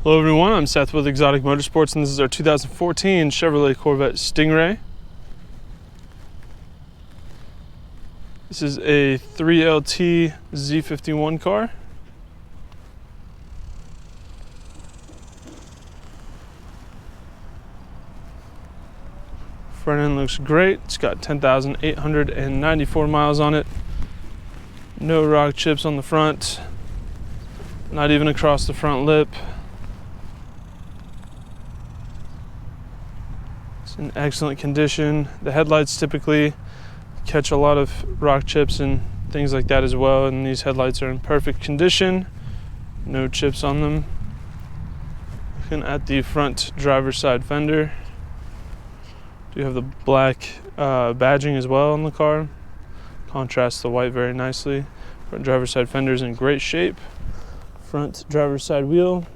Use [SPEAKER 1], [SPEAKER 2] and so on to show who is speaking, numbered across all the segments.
[SPEAKER 1] Hello everyone, I'm Seth with Exotic Motorsports, and this is our 2014 Chevrolet Corvette Stingray. This is a 3LT Z51 car. Front end looks great. It's got 10,894 miles on it. No rock chips on the front, not even across the front lip. It's in excellent condition. The headlights typically catch a lot of rock chips and things like that as well, and these headlights are in perfect condition. No chips on them. Looking at the front driver's side fender, do have the black badging as well on the car. Contrasts the white very nicely. Front driver's side fender is in great shape. Front driver's side wheel,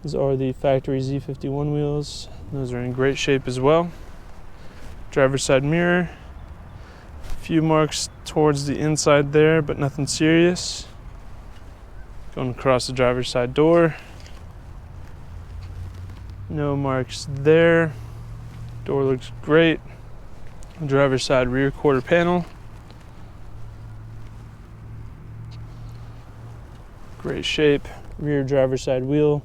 [SPEAKER 1] these are the factory Z51 wheels. Those are in great shape as well. Driver's side mirror, a few marks towards the inside there, but nothing serious. Going across the driver's side door, no marks there. Door looks great. Driver's side rear quarter panel, great shape. Rear driver's side wheel,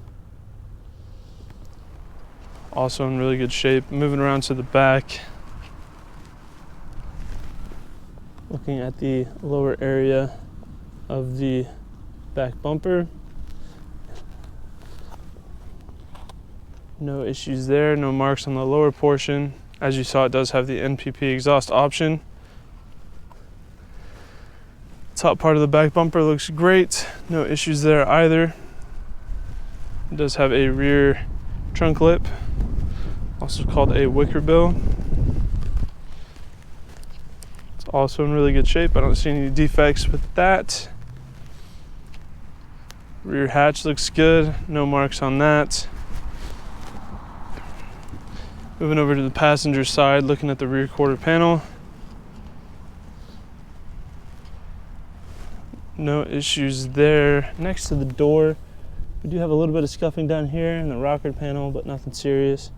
[SPEAKER 1] also in really good shape. Moving around to the back, looking at the lower area of the back bumper, no issues there, no marks on the lower portion. As you saw, it does have the NPP exhaust option. Top part of the back bumper looks great, no issues there either. It does have a rear trunk lip, also called a wicker bill. It's also in really good shape. I don't see any defects with that. Rear hatch looks good, no marks on that. Moving over to the passenger side, looking at the rear quarter panel. No issues there. Next to the door, we do have a little bit of scuffing down here in the rocker panel, but nothing serious.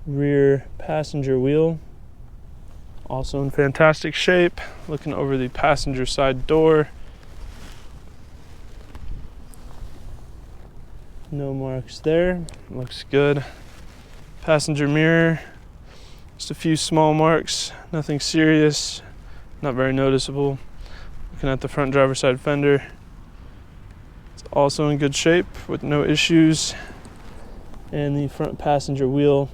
[SPEAKER 1] Rear passenger wheel, also in fantastic shape. Looking over the passenger side door, no marks there, looks good. Passenger mirror, just a few small marks, nothing serious, not very noticeable. Looking at the front driver's side fender, it's also in good shape with no issues. And the front passenger wheel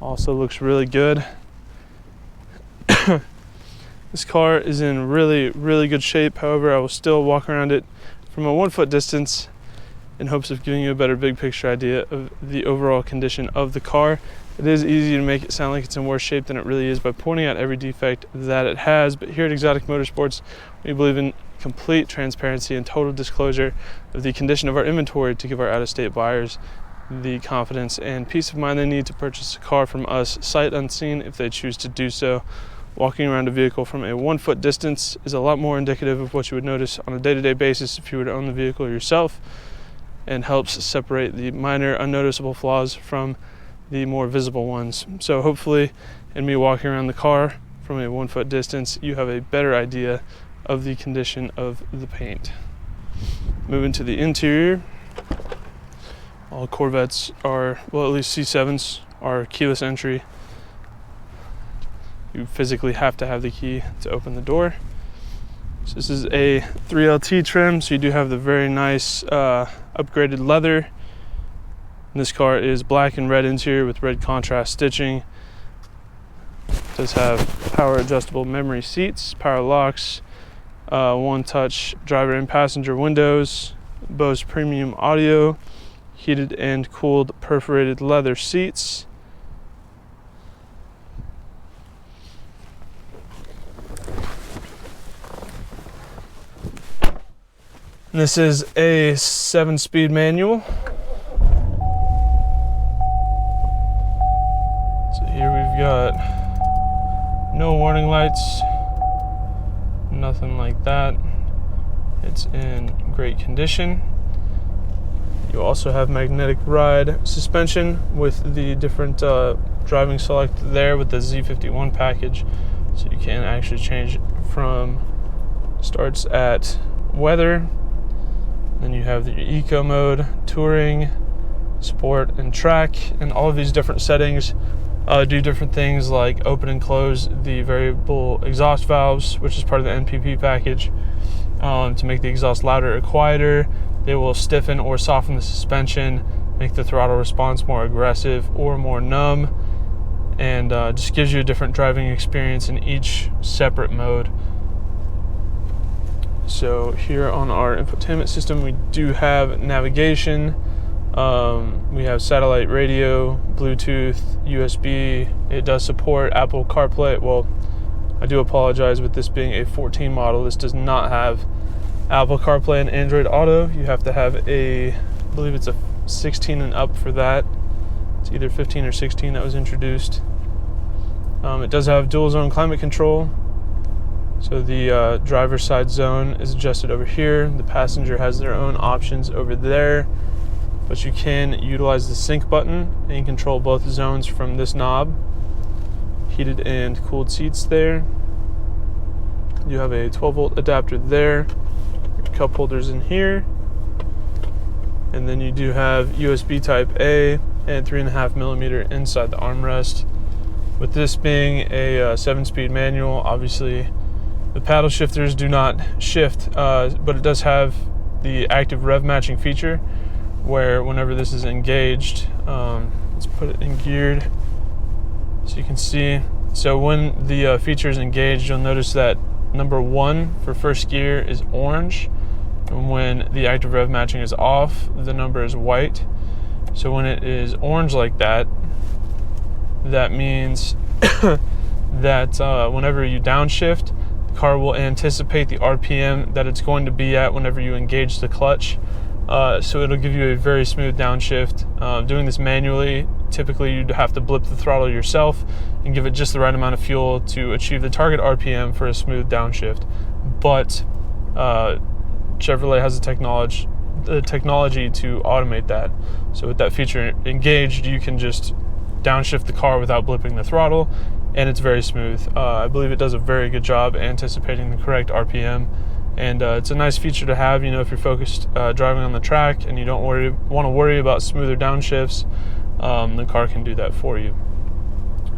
[SPEAKER 1] also looks really good. This car is in really good shape. However, I will still walk around it from a 1 foot distance in hopes of giving you a better big picture idea of the overall condition of the car. It is easy to make it sound like it's in worse shape than it really is by pointing out every defect that it has, but here at Exotic Motorsports, we believe in complete transparency and total disclosure of the condition of our inventory to give our out-of-state buyers the confidence and peace of mind they need to purchase a car from us sight unseen if they choose to do so. Walking around a vehicle from a 1 foot distance is a lot more indicative of what you would notice on a day-to-day basis if you were to own the vehicle yourself, and helps separate the minor unnoticeable flaws from the more visible ones. So hopefully, in me walking around the car from a 1 foot distance, you have a better idea of the condition of the paint. Moving to the interior, all Corvettes are, well, at least C7s are keyless entry. You physically have to have the key to open the door. So this is a 3LT trim, so you do have the very nice upgraded leather. And this car is black and red interior with red contrast stitching. It does have power adjustable memory seats, power locks, one touch driver and passenger windows, Bose premium audio, heated and cooled perforated leather seats. This is a 7-speed manual. So here we've got no warning lights, nothing like that. It's in great condition. You also have magnetic ride suspension with the different driving select there with the Z51 package. So you can actually change from, starts at weather, then you have the eco mode, touring, sport, and track, and all of these different settings do different things like open and close the variable exhaust valves, which is part of the NPP package, to make the exhaust louder or quieter. They will stiffen or soften the suspension, make the throttle response more aggressive or more numb, and just gives you a different driving experience in each separate mode. So here on our infotainment system, we do have navigation. We have satellite radio, Bluetooth, USB. It does support Apple CarPlay. Well, I do apologize, with this being a 14 model, this does not have Apple CarPlay and Android Auto. You have to have I believe it's a 16 and up for that. It's either 15 or 16 that was introduced. It does have dual zone climate control. So the driver's side zone is adjusted over here. The passenger has their own options over there. But you can utilize the sync button and control both zones from this knob. Heated and cooled seats there. You have a 12-volt adapter there. Cup holders in here, and then you do have USB type A and 3.5mm inside the armrest. With this being a 7-speed manual, obviously the paddle shifters do not shift, but it does have the active rev matching feature, where whenever this is engaged, let's put it in geared so you can see. So when the feature is engaged, you'll notice that number 1 for first gear is orange. And when the active rev matching is off, the number is white. So when it is orange like that, that means that whenever you downshift, the car will anticipate the RPM that it's going to be at whenever you engage the clutch. So it'll give you a very smooth downshift. Doing this manually, typically you'd have to blip the throttle yourself and give it just the right amount of fuel to achieve the target RPM for a smooth downshift. But Chevrolet has the technology to automate that. So with that feature engaged, you can just downshift the car without blipping the throttle, and it's very smooth. I believe it does a very good job anticipating the correct RPM, and it's a nice feature to have, you know, if you're focused driving on the track and you don't want to worry about smoother downshifts. The car can do that for you.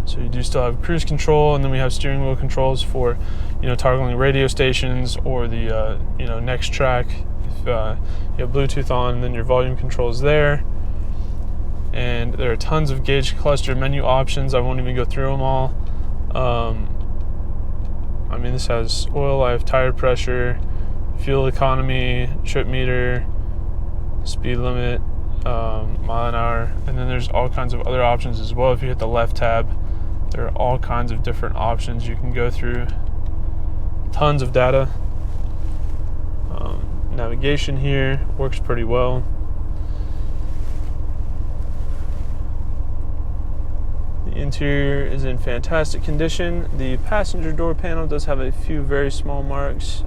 [SPEAKER 1] So you do still have cruise control, and then we have steering wheel controls for, you know, toggling radio stations or the you know, next track. If you have Bluetooth on, then your volume controls there. And there are tons of gauge cluster menu options. I won't even go through them all. I mean, this has oil life, tire pressure, fuel economy, trip meter, speed limit, mile an hour, and then there's all kinds of other options as well. If you hit the left tab, there are all kinds of different options you can go through. Tons of data. Navigation here works pretty well. The interior is in fantastic condition. The passenger door panel does have a few very small marks,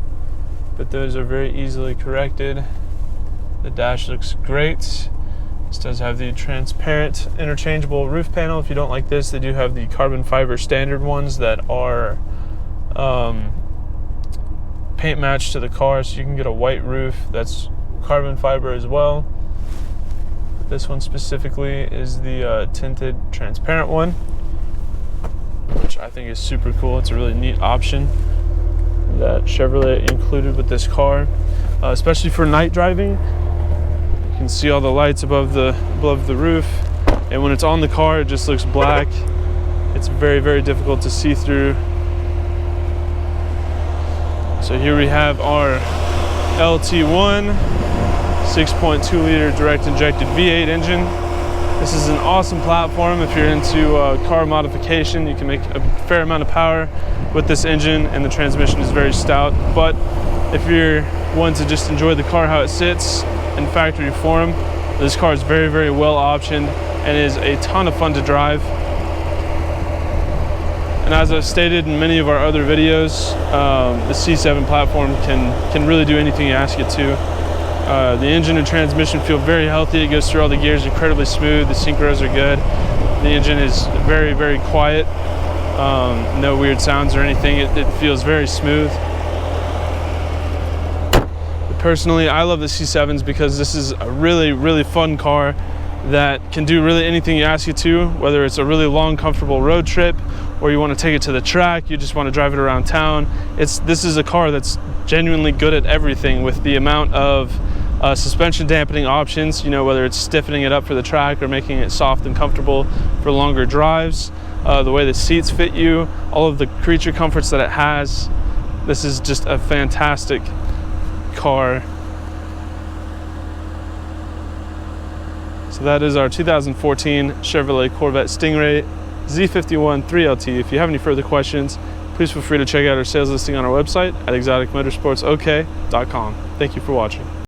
[SPEAKER 1] but those are very easily corrected. The dash looks great. This does have the transparent interchangeable roof panel. If you don't like this, they do have the carbon fiber standard ones that are paint matched to the car, so you can get a white roof that's carbon fiber as well. This one specifically is the tinted transparent one, which I think is super cool. It's a really neat option that Chevrolet included with this car, especially for night driving. You can see all the lights above the roof, and when it's on the car, it just looks black. It's very, very difficult to see through. So here we have our LT1 6.2 liter direct injected V8 engine. This is an awesome platform if you're into car modification. You can make a fair amount of power with this engine, and the transmission is very stout. But if you're one to just enjoy the car how it sits in factory form, this car is very, very well optioned and is a ton of fun to drive. And as I've stated in many of our other videos, the C7 platform can really do anything you ask it to. The engine and transmission feel very healthy. It goes through all the gears incredibly smooth. The synchros are good. The engine is very, very quiet. No weird sounds or anything. It feels very smooth. Personally, I love the C7s because this is a really, really fun car that can do really anything you ask it to, whether it's a really long, comfortable road trip or you want to take it to the track, you just want to drive it around town. This is a car that's genuinely good at everything with the amount of suspension dampening options, you know, whether it's stiffening it up for the track or making it soft and comfortable for longer drives, the way the seats fit you, all of the creature comforts that it has. This is just a fantastic car. So that is our 2014 Chevrolet Corvette Stingray Z51 3LT. If you have any further questions, please feel free to check out our sales listing on our website at exoticmotorsportsok.com. Thank you for watching.